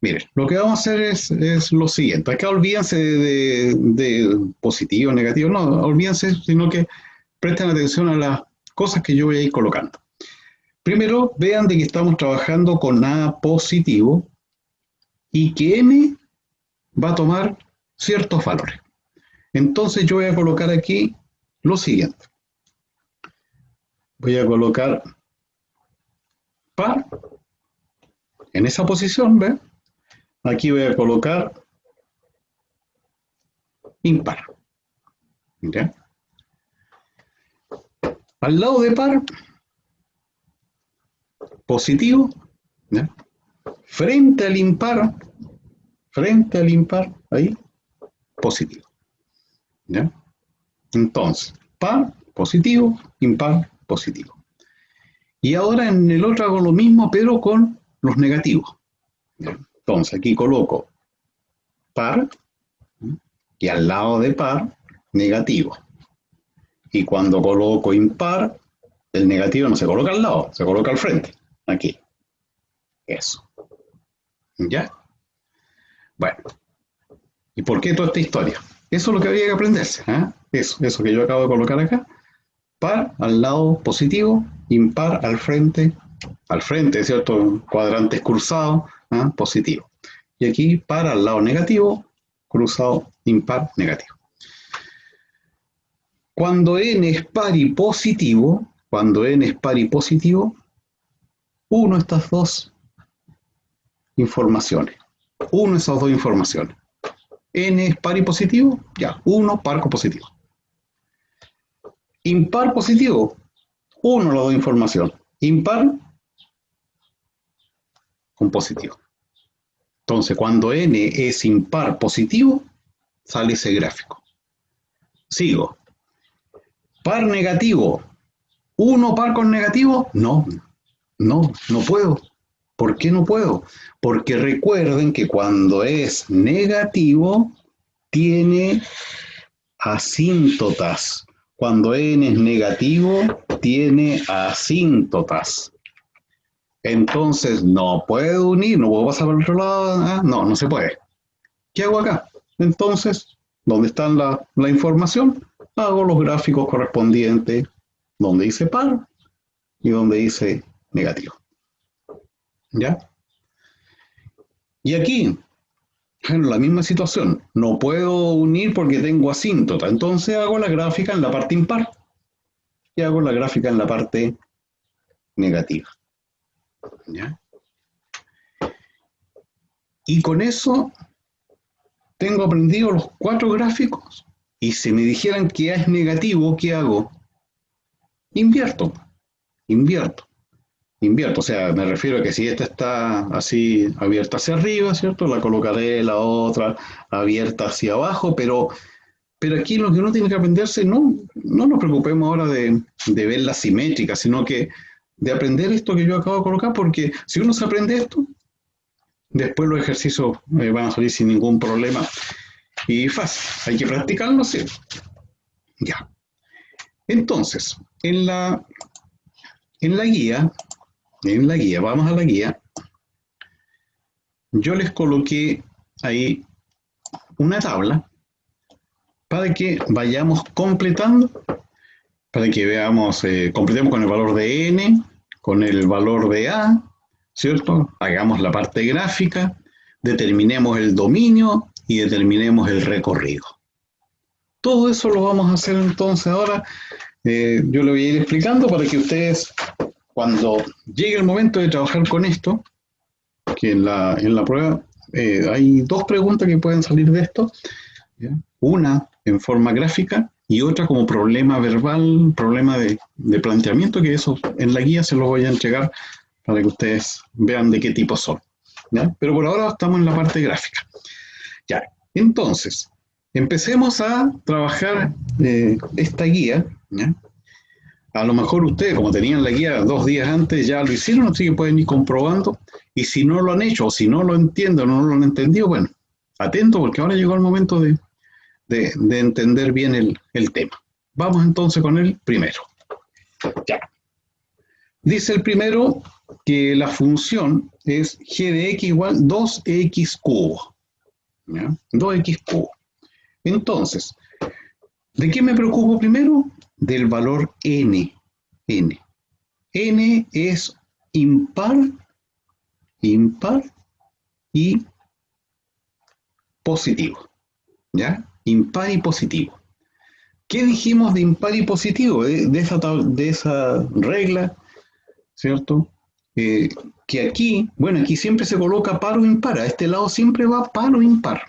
Miren, lo que vamos a hacer es lo siguiente. Acá olvídense de positivo, negativo, no, olvídense, sino que presten atención a las cosas que yo voy a ir colocando. Primero, vean de que estamos trabajando con A positivo y que M va a tomar ciertos valores. Entonces yo voy a colocar aquí lo siguiente. Voy a colocar par en esa posición, ¿ven? Aquí voy a colocar impar. ¿Ya? Al lado de par, positivo, ¿ya? Frente al impar, ahí, positivo. ¿Ya? Entonces, par, positivo, impar, positivo. Y ahora en el otro hago lo mismo, pero con los negativos. ¿Ya? Entonces, aquí coloco par, y al lado de par, negativo. Y cuando coloco impar, el negativo no se coloca al lado, se coloca al frente, aquí. Eso. ¿Ya? Bueno. ¿Y por qué toda esta historia? Eso es lo que habría que aprenderse. ¿Eh? Eso que yo acabo de colocar acá. Par al lado positivo, impar al frente, ¿cierto? Cuadrantes cruzados, ¿eh? Positivo. Y aquí par al lado negativo, cruzado, impar, negativo. Cuando n es par y positivo, uno de estas dos informaciones. N es par y positivo, ya, 1 par con positivo. Impar positivo, 1 le doy información. Impar con positivo. Entonces, cuando N es impar positivo, sale ese gráfico. Sigo. Par negativo. 1 par con negativo, no, no puedo. ¿Por qué no puedo? Porque recuerden que cuando es negativo, tiene asíntotas. Cuando n es negativo, tiene asíntotas. Entonces, no puedo unir, no puedo pasar por el otro lado. Ah, no se puede. ¿Qué hago acá? Entonces, ¿dónde está la información? Hago los gráficos correspondientes, donde dice par y donde dice negativo. ¿Ya? Y aquí, en la misma situación, no puedo unir porque tengo asíntota, entonces hago la gráfica en la parte impar y hago la gráfica en la parte negativa. ¿Ya? Y con eso tengo aprendido los 4 gráficos y si me dijeran que A es negativo, ¿qué hago? Invierto, invierto. O sea, me refiero a que si esta está así abierta hacia arriba, ¿cierto? La colocaré la otra abierta hacia abajo, pero aquí lo que uno tiene que aprenderse, no nos preocupemos ahora de ver la simétrica, sino que de aprender esto que yo acabo de colocar, porque si uno se aprende esto, después los ejercicios van a salir sin ningún problema. Y fácil, hay que practicarlo, sí. Ya. Entonces, en la guía, vamos a la guía, yo les coloqué ahí una tabla para que vayamos completando, para que veamos, completemos con el valor de n, con el valor de a, ¿cierto? Hagamos la parte gráfica, determinemos el dominio y determinemos el recorrido. Todo eso lo vamos a hacer entonces ahora. Yo lo voy a ir explicando para que ustedes, cuando llegue el momento de trabajar con esto, que en la prueba hay 2 preguntas que pueden salir de esto, ¿ya? Una en forma gráfica y otra como problema verbal, problema de planteamiento, que eso en la guía se los voy a entregar para que ustedes vean de qué tipo son. ¿Ya? Pero por ahora estamos en la parte gráfica. Ya, entonces, empecemos a trabajar esta guía. ¿Ya? A lo mejor ustedes, como tenían la guía 2 días antes, ya lo hicieron, así que pueden ir comprobando. Y si no lo han hecho, o si no lo entienden, o no lo han entendido, bueno, atento, porque ahora llegó el momento de entender bien el tema. Vamos entonces con el primero. Ya. Dice el primero que la función es g de x igual 2x cubo. ¿Ya? 2x cubo. Entonces, ¿de qué me preocupo primero? Del valor n. N es impar y positivo. ¿Ya? Impar y positivo. ¿Qué dijimos de impar y positivo? De esa regla, ¿cierto? Que aquí, bueno, aquí siempre se coloca par o impar. A este lado siempre va par o impar.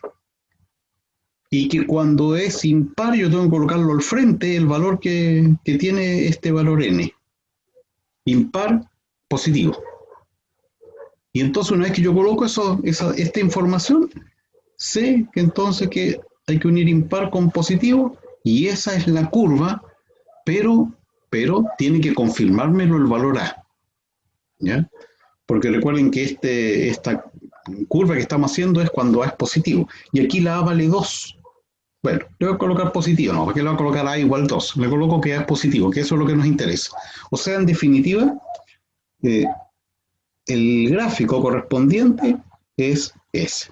Y que cuando es impar yo tengo que colocarlo al frente, el valor que tiene este valor n. Impar, positivo. Y entonces una vez que yo coloco esta información, sé que entonces que hay que unir impar con positivo y esa es la curva, pero tiene que confirmármelo el valor A. ¿Ya? Porque recuerden que esta curva que estamos haciendo es cuando A es positivo. Y aquí la A vale 2. Bueno, le voy a colocar positivo, no, porque le voy a colocar A igual 2. Le coloco que A es positivo, que eso es lo que nos interesa. O sea, en definitiva, el gráfico correspondiente es ese.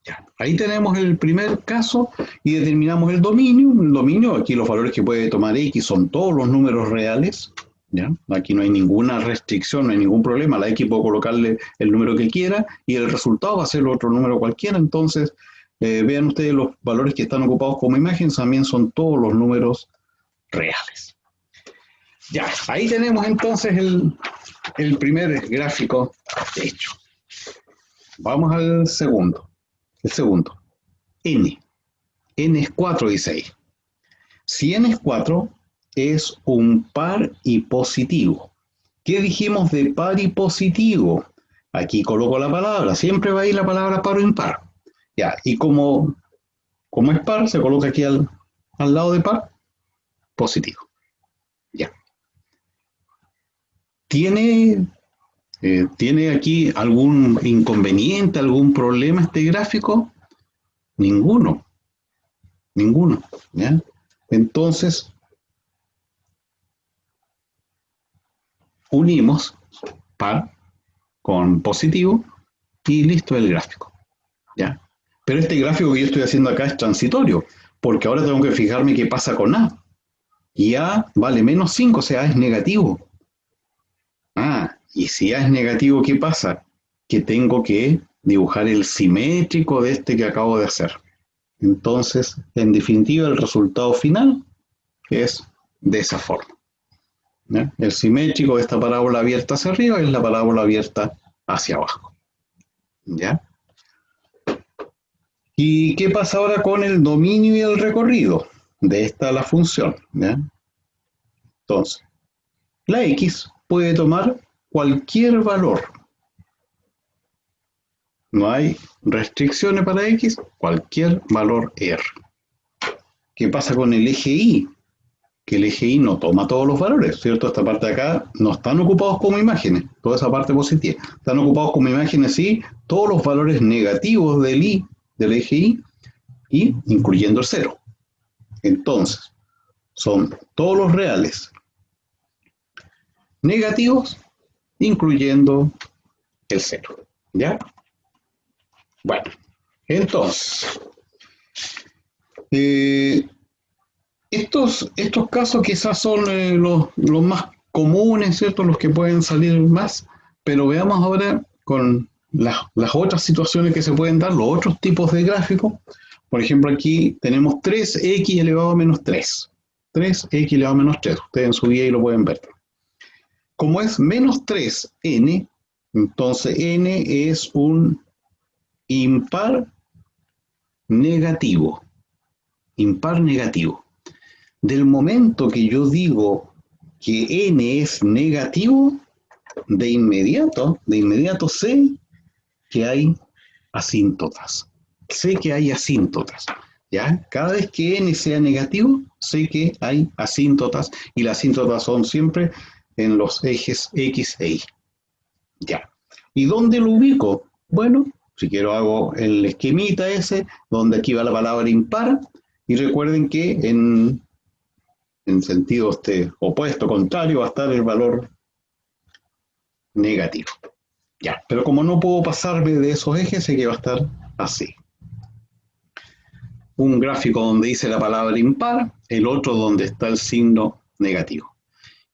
Ya, ahí tenemos el primer caso y determinamos el dominio. El dominio, aquí los valores que puede tomar X son todos los números reales. ¿Ya? Aquí no hay ninguna restricción, no hay ningún problema. La X puedo colocarle el número que quiera y el resultado va a ser otro número cualquiera. Entonces, vean ustedes los valores que están ocupados como imagen, también son todos los números reales. Ya, ahí tenemos entonces el primer gráfico hecho. Vamos al segundo. El segundo. n. N es 4 y 6. Si n es 4, es un par y positivo. ¿Qué dijimos de par y positivo? Aquí coloco la palabra, siempre va a ir la palabra par o impar. Ya, y como es par, se coloca aquí al lado de par, positivo. Ya. ¿Tiene aquí algún inconveniente, algún problema este gráfico? Ninguno, ninguno. ¿Ya? Entonces, unimos par con positivo y listo el gráfico. ¿Ya? Pero este gráfico que yo estoy haciendo acá es transitorio, porque ahora tengo que fijarme qué pasa con A. Y A vale menos 5, o sea, A es negativo. Ah, y si A es negativo, ¿qué pasa? Que tengo que dibujar el simétrico de este que acabo de hacer. Entonces, en definitiva, el resultado final es de esa forma. ¿Ya? El simétrico de esta parábola abierta hacia arriba es la parábola abierta hacia abajo. ¿Ya? ¿Y qué pasa ahora con el dominio y el recorrido? De esta la función. ¿Ya? Entonces, la x puede tomar cualquier valor. No hay restricciones para x, cualquier valor r. ¿Qué pasa con el eje y? Que el eje y no toma todos los valores, ¿cierto? Esta parte de acá no están ocupados como imágenes, toda esa parte positiva. Están ocupados como imágenes, sí, todos los valores negativos del y, del eje y incluyendo el cero. Entonces, son todos los reales negativos, incluyendo el cero. ¿Ya? Bueno, entonces, estos casos quizás son los más comunes, ¿cierto? Los que pueden salir más, pero veamos ahora con las otras situaciones que se pueden dar, los otros tipos de gráficos. Por ejemplo, aquí tenemos 3x elevado a menos 3. 3x elevado a menos 3. Ustedes en su guía ahí lo pueden ver. Como es menos 3n, entonces n es un impar negativo. Impar negativo. Del momento que yo digo que n es negativo, de inmediato sé que hay asíntotas. Sé que hay asíntotas. ¿Ya? Cada vez que n sea negativo, sé que hay asíntotas, y las asíntotas son siempre en los ejes x e y. ¿Ya? ¿Y dónde lo ubico? Bueno, si quiero hago el esquemita ese, donde aquí va la palabra impar, y recuerden que en sentido opuesto, contrario, va a estar el valor negativo. Ya, pero como no puedo pasarme de esos ejes, sé que va a estar así. Un gráfico donde dice la palabra impar, el otro donde está el signo negativo.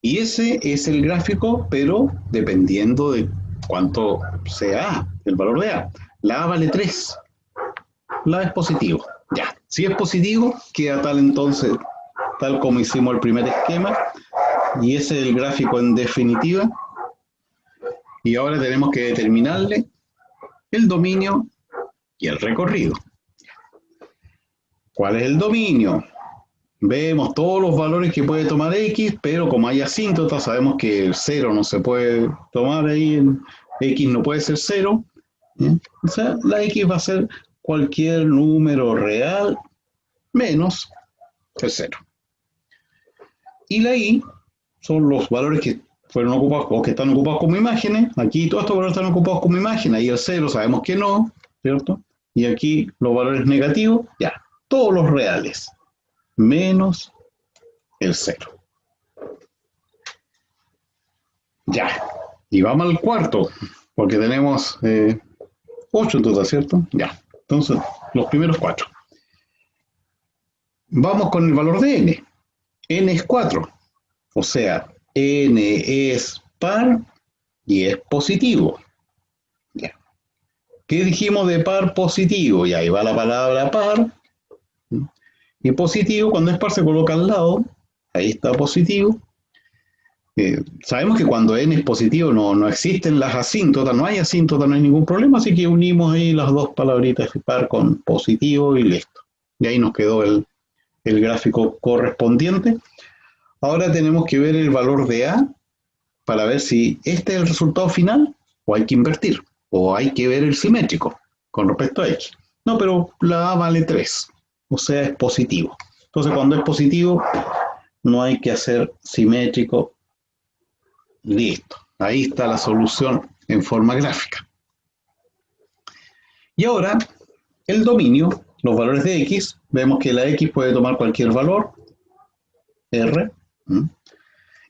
Y ese es el gráfico, pero dependiendo de cuánto sea A, el valor de A. La A vale 3, la A es positivo. Ya, si es positivo, queda tal entonces, tal como hicimos el primer esquema, y ese es el gráfico en definitiva. Y ahora tenemos que determinarle el dominio y el recorrido. ¿Cuál es el dominio? Vemos todos los valores que puede tomar x, pero como hay asíntotas, sabemos que el 0 no se puede tomar ahí, x no puede ser 0. ¿Sí? O sea, la x va a ser cualquier número real menos el 0. Y la y son los valores que fueron ocupados o que están ocupados como imágenes. Aquí todos estos valores están ocupados como imágenes. Ahí el 0 sabemos que no, ¿cierto? Y aquí los valores negativos, ya, todos los reales, menos el 0. Ya, y vamos al cuarto, porque tenemos 8 en total, ¿cierto? Ya, entonces los primeros 4. Vamos con el valor de n. N es 4, o sea, n es par y es positivo. Ya. ¿Qué dijimos de par positivo? Y ahí va la palabra par. Y positivo, cuando es par, se coloca al lado. Ahí está positivo. Sabemos que cuando n es positivo no existen las asíntotas, no hay asíntota, no hay ningún problema, así que unimos ahí las dos palabritas par con positivo y listo. Y ahí nos quedó el gráfico correspondiente. Ahora tenemos que ver el valor de A para ver si este es el resultado final o hay que invertir, o hay que ver el simétrico con respecto a X. No, pero la A vale 3, o sea, es positivo. Entonces, cuando es positivo, no hay que hacer simétrico. Listo. Ahí está la solución en forma gráfica. Y ahora, el dominio, los valores de X, vemos que la X puede tomar cualquier valor, R,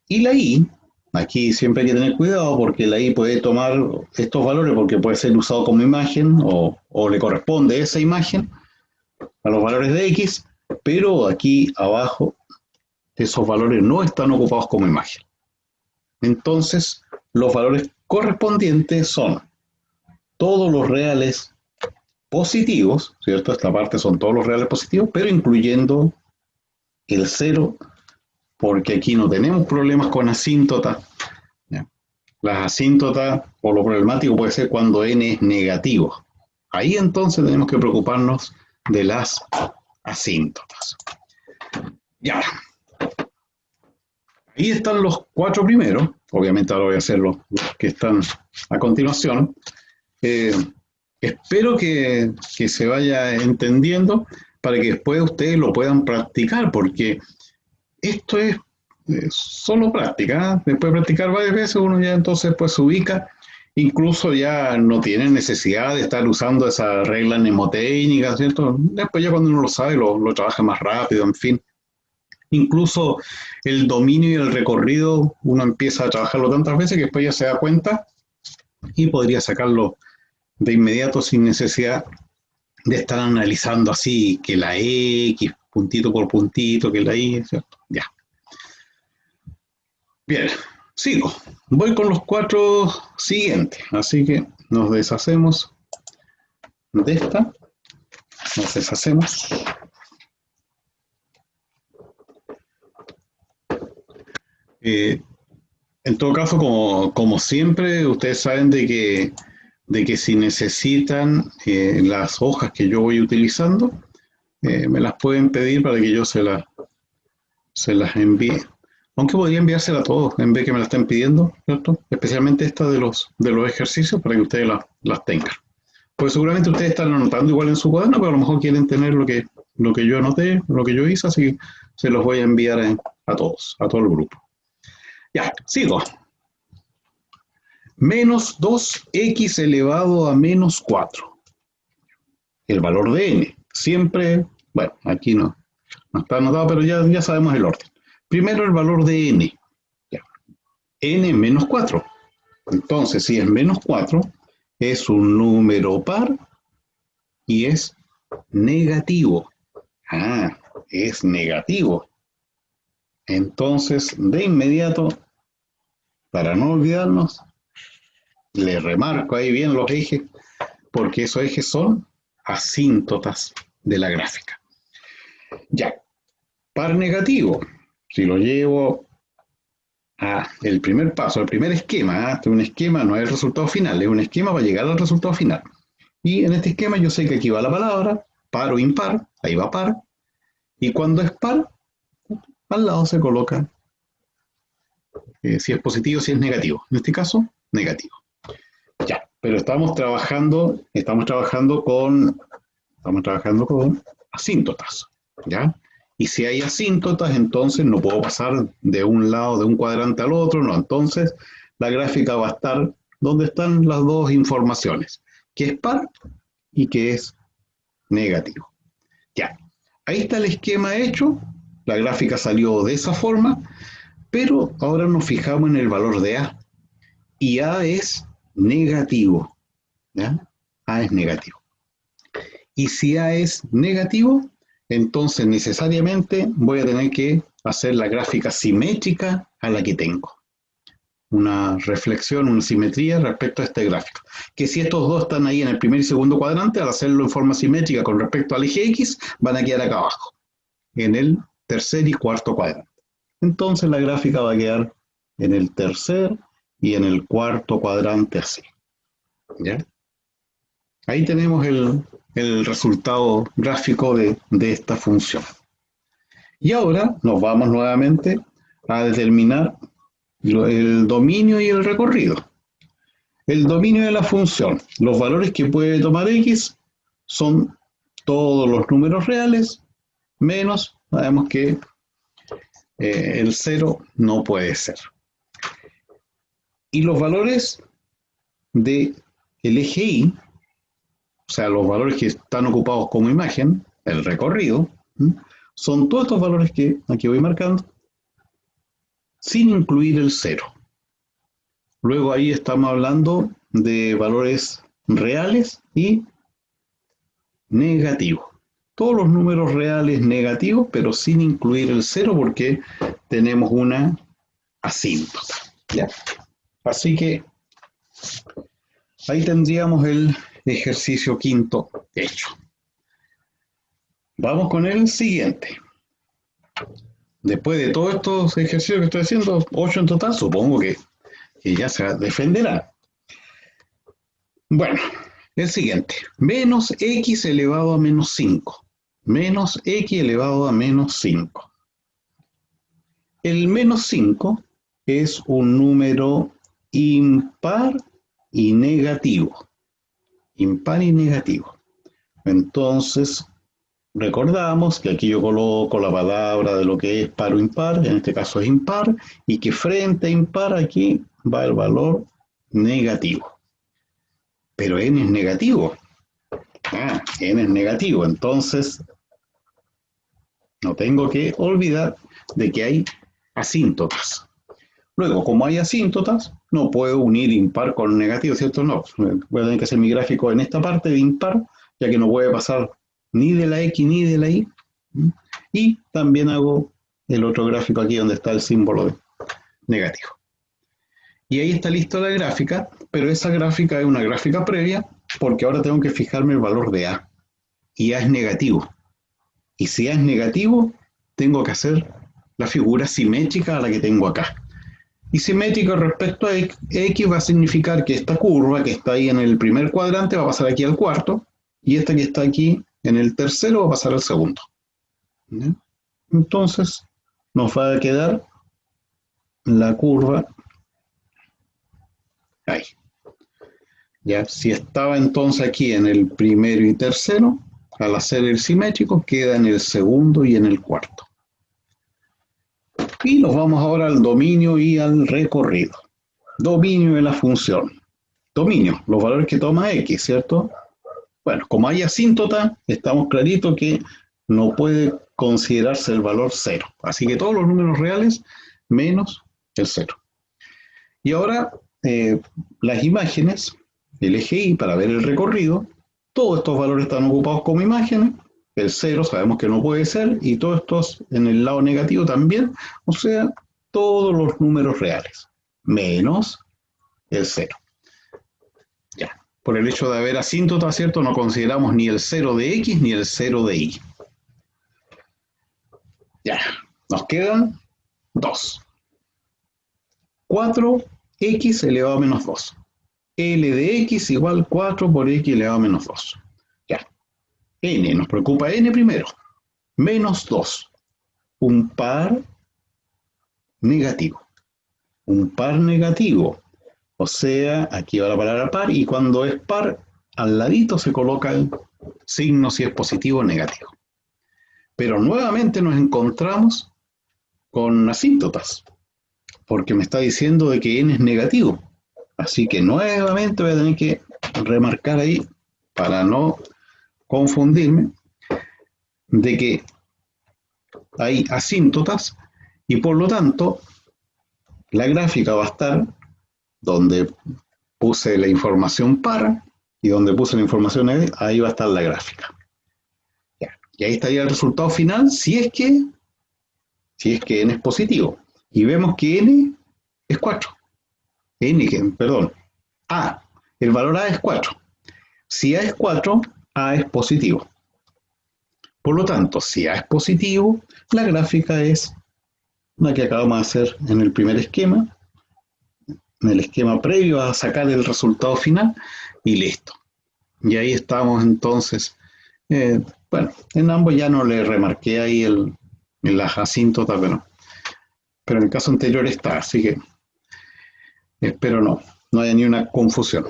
y la Y, aquí siempre hay que tener cuidado porque la I puede tomar estos valores porque puede ser usado como imagen o le corresponde esa imagen a los valores de X, pero aquí abajo esos valores no están ocupados como imagen. Entonces, los valores correspondientes son todos los reales positivos, ¿cierto? Esta parte son todos los reales positivos, pero incluyendo el 0, porque aquí no tenemos problemas con asíntotas. Las asíntotas, o lo problemático puede ser cuando n es negativo. Ahí entonces tenemos que preocuparnos de las asíntotas. Ya. Ahí están los 4 primeros. Obviamente ahora voy a hacer los que están a continuación. Espero que se vaya entendiendo para que después ustedes lo puedan practicar, porque esto es solo práctica, ¿eh? Después de practicar varias veces uno ya entonces pues se ubica, incluso ya no tiene necesidad de estar usando esa regla mnemotécnica, ¿cierto? Después ya cuando uno lo sabe lo trabaja más rápido, en fin. Incluso el dominio y el recorrido uno empieza a trabajarlo tantas veces que después ya se da cuenta y podría sacarlo de inmediato sin necesidad de estar analizando así que la X, puntito por puntito, que la Y, ¿cierto? Ya. Bien, sigo. Voy con los 4 siguientes, así que nos deshacemos de esta, nos deshacemos. En todo caso, como siempre, ustedes saben de que si necesitan las hojas que yo voy utilizando, me las pueden pedir para que yo se las envíe. Aunque podría enviársela a todos en vez que me la estén pidiendo, ¿cierto? Especialmente esta de los ejercicios para que ustedes las tengan. Pues seguramente ustedes están anotando igual en su cuaderno, pero a lo mejor quieren tener lo que yo anoté, lo que yo hice, así que se los voy a enviar a todos, a todo el grupo. Ya, sigo. Menos 2x elevado a menos 4. El valor de n. Siempre, bueno, aquí no está anotado, pero ya sabemos el orden. Primero el valor de n. Ya. N menos 4. Entonces, si es menos 4, es un número par y es negativo. Ah, es negativo. Entonces, de inmediato, para no olvidarnos, le remarco ahí bien los ejes, porque esos ejes son asíntotas de la gráfica. Ya, par negativo. Si lo llevo a el primer paso, el primer esquema, este es un esquema, no es el resultado final, es un esquema para llegar al resultado final. Y en este esquema yo sé que aquí va la palabra, par o impar, ahí va par, y cuando es par, al lado se coloca si es positivo, si es negativo. En este caso, negativo. Ya, pero estamos trabajando con asíntotas, ¿ya? Y si hay asíntotas, entonces no puedo pasar de un lado de un cuadrante al otro, no. Entonces, la gráfica va a estar donde están las dos informaciones, que es par y que es negativo. Ya, ahí está el esquema hecho, la gráfica salió de esa forma, pero ahora nos fijamos en el valor de A. Y A es negativo, ¿ya? A es negativo. Y si A es negativo, entonces necesariamente voy a tener que hacer la gráfica simétrica a la que tengo. Una reflexión, una simetría respecto a este gráfico. Que si estos dos están ahí en el primer y segundo cuadrante, al hacerlo en forma simétrica con respecto al eje X, van a quedar acá abajo, en el tercer y cuarto cuadrante. Entonces la gráfica va a quedar en el tercer y en el cuarto cuadrante así. ¿Ya? Ahí tenemos el resultado gráfico de esta función. Y ahora nos vamos nuevamente a determinar el dominio y el recorrido. El dominio de la función, los valores que puede tomar x son todos los números reales, menos, sabemos que el 0 no puede ser. Y los valores del eje y, o sea, los valores que están ocupados como imagen, el recorrido, son todos estos valores que aquí voy marcando, sin incluir el 0. Luego ahí estamos hablando de valores reales y negativos. Todos los números reales negativos, pero sin incluir el 0 porque tenemos una asíntota. ¿Ya? Así que ahí tendríamos el ejercicio quinto hecho. Vamos con el siguiente. Después de todos estos ejercicios que estoy haciendo, 8 en total, supongo que ya se defenderá. Bueno, el siguiente. Menos x elevado a menos 5. Menos x elevado a menos 5. El menos 5 es un número impar y negativo. Impar y negativo. Entonces, recordamos que aquí yo coloco la palabra de lo que es par o impar, en este caso es impar, y que frente a impar aquí va el valor negativo. Pero n es negativo. N es negativo, entonces no tengo que olvidar de que hay asíntotas. Luego, como hay asíntotas, no puedo unir impar con negativo, ¿cierto? No, voy a tener que hacer mi gráfico en esta parte de impar, ya que no puede pasar ni de la X ni de la Y. Y también hago el otro gráfico aquí donde está el símbolo de negativo. Y ahí está lista la gráfica, pero esa gráfica es una gráfica previa porque ahora tengo que fijarme el valor de A. Y A es negativo. Y si A es negativo, tengo que hacer la figura simétrica a la que tengo acá. Y simétrico respecto a X va a significar que esta curva que está ahí en el primer cuadrante va a pasar aquí al cuarto, y esta que está aquí en el tercero va a pasar al segundo. ¿Ya? Entonces, nos va a quedar la curva ahí. ¿Ya? Si estaba entonces aquí en el primero y tercero, al hacer el simétrico, queda en el segundo y en el cuarto. Y nos vamos ahora al dominio y al recorrido. Dominio de la función. Dominio, los valores que toma X, ¿cierto? Bueno, como hay asíntota, estamos clarito que no puede considerarse el valor 0. Así que todos los números reales menos el 0. Y ahora, las imágenes, el eje Y para ver el recorrido, todos estos valores están ocupados como imágenes. El 0 sabemos que no puede ser, y todos estos en el lado negativo también, o sea, todos los números reales, menos el 0. Ya, por el hecho de haber asíntota, ¿cierto? No consideramos ni el 0 de X ni el 0 de Y. Ya, nos quedan 2. 4x elevado a menos 2. L de x igual 4 por x elevado a menos 2. Ya. N, nos preocupa n primero. Menos 2. Un par negativo. Un par negativo. O sea, aquí va la palabra par, y cuando es par, al ladito se coloca el signo si es positivo o negativo. Pero nuevamente nos encontramos con asíntotas, porque me está diciendo de que n es negativo. Así que nuevamente voy a tener que remarcar ahí, para no confundirme, de que hay asíntotas, y por lo tanto la gráfica va a estar donde puse la información par, y donde puse la información ahí va a estar la gráfica. Ya. Y ahí estaría el resultado final si es que n es positivo. Y vemos que n es 4. A. El valor A es 4. Si A es 4, A es positivo. Por lo tanto, si A es positivo, la gráfica es la que acabamos de hacer en el primer esquema, en el esquema previo a sacar el resultado final y listo. Y ahí estamos entonces. Bueno, en ambos ya no le remarqué ahí las asíntotas, pero en el caso anterior está, así que espero no haya ni una confusión.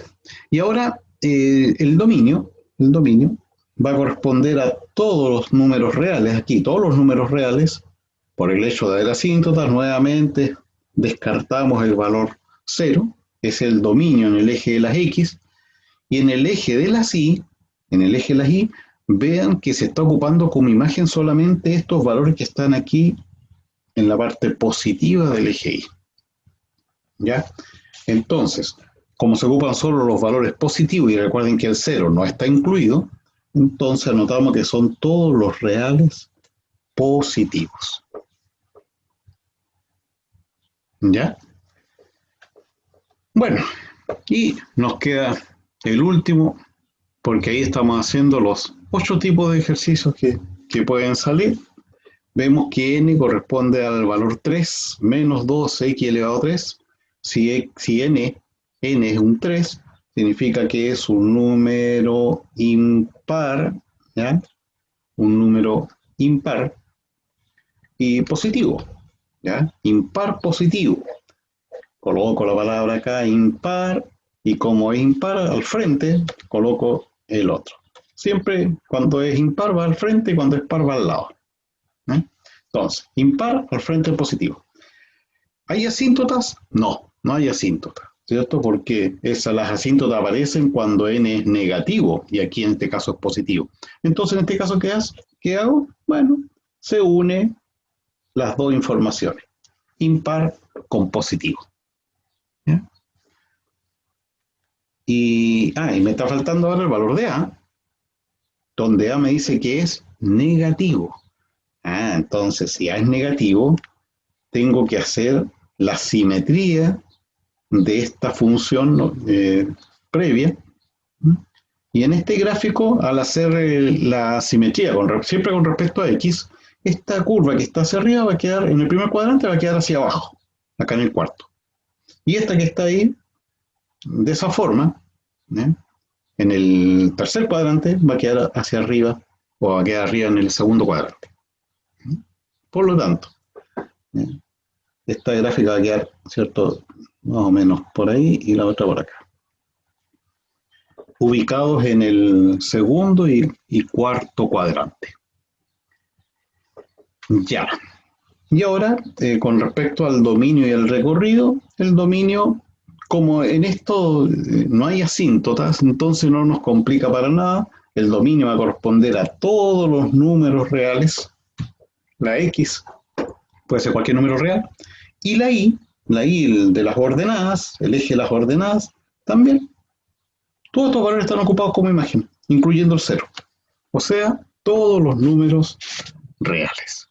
Y ahora el dominio va a corresponder a todos los números reales, aquí todos los números reales, por el hecho de la asíntota, nuevamente descartamos el valor 0, es el dominio en el eje de las X, y en el eje de las Y, vean que se está ocupando como imagen solamente estos valores que están aquí en la parte positiva del eje Y. ¿Ya? Entonces, como se ocupan solo los valores positivos, y recuerden que el 0 no está incluido, entonces anotamos que son todos los reales positivos. ¿Ya? Bueno, y nos queda el último, porque ahí estamos haciendo los 8 tipos de ejercicios que pueden salir. Vemos que n corresponde al valor 3 menos 2x elevado a 3. Si n es un 3, significa que es un número impar, ¿ya? Un número impar y positivo, ¿ya? Impar positivo. Coloco la palabra acá, impar, y como es impar al frente, coloco el otro. Siempre cuando es impar va al frente y cuando es par va al lado. ¿Eh? Entonces, impar al frente positivo. ¿Hay asíntotas? No hay asíntotas, ¿cierto? Porque las asíntotas aparecen cuando n es negativo y aquí en este caso es positivo. Entonces, en este caso, ¿qué hago? Bueno, se une las dos informaciones, impar con positivo. ¿Ya? Y me está faltando ahora el valor de A, donde A me dice que es negativo. Entonces, si A es negativo, tengo que hacer la simetría de esta función previa. Y en este gráfico, al hacer la simetría, siempre con respecto a X, esta curva que está hacia arriba va a quedar, en el primer cuadrante va a quedar hacia abajo, acá en el cuarto. Y esta que está ahí, de esa forma, en el tercer cuadrante va a quedar hacia arriba, o va a quedar arriba en el segundo cuadrante. Por lo tanto, esta gráfica va a quedar, ¿cierto?, más o menos por ahí y la otra por acá. Ubicados en el segundo y cuarto cuadrante. Ya. Y ahora, con respecto al dominio y el recorrido, el dominio, como en esto no hay asíntotas, entonces no nos complica para nada. El dominio va a corresponder a todos los números reales. La X puede ser cualquier número real. Y la Y de las ordenadas, el eje de las ordenadas, también. Todos estos valores están ocupados como imagen, incluyendo el 0. O sea, todos los números reales.